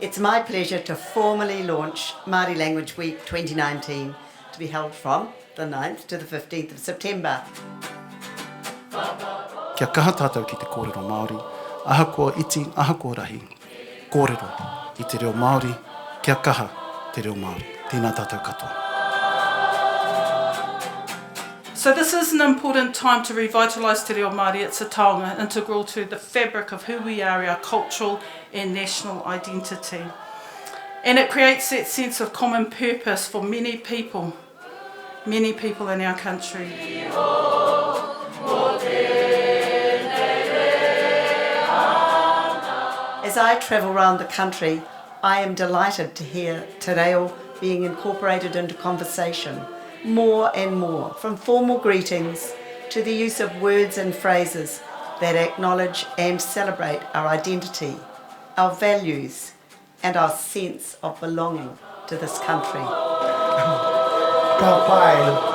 It's my pleasure to formally launch Māori Language Week 2019 to be held from the 9th to the 15th of September. Kia kaha tātou ki te kōrero Māori, ahakoa iti, ahakoa rahi. Kōrero i te reo Māori, kia kaha te reo Māori. Tēnā tātou katoa. So this is an important time to revitalise te reo Māori. It's a taonga, integral to the fabric of who we are, our cultural and national identity. And it creates that sense of common purpose for many people in our country. As I travel around the country, I am delighted to hear te reo being incorporated into conversation more and more, from formal greetings to the use of words and phrases that acknowledge and celebrate our identity, our values, and our sense of belonging to this country. Ka pai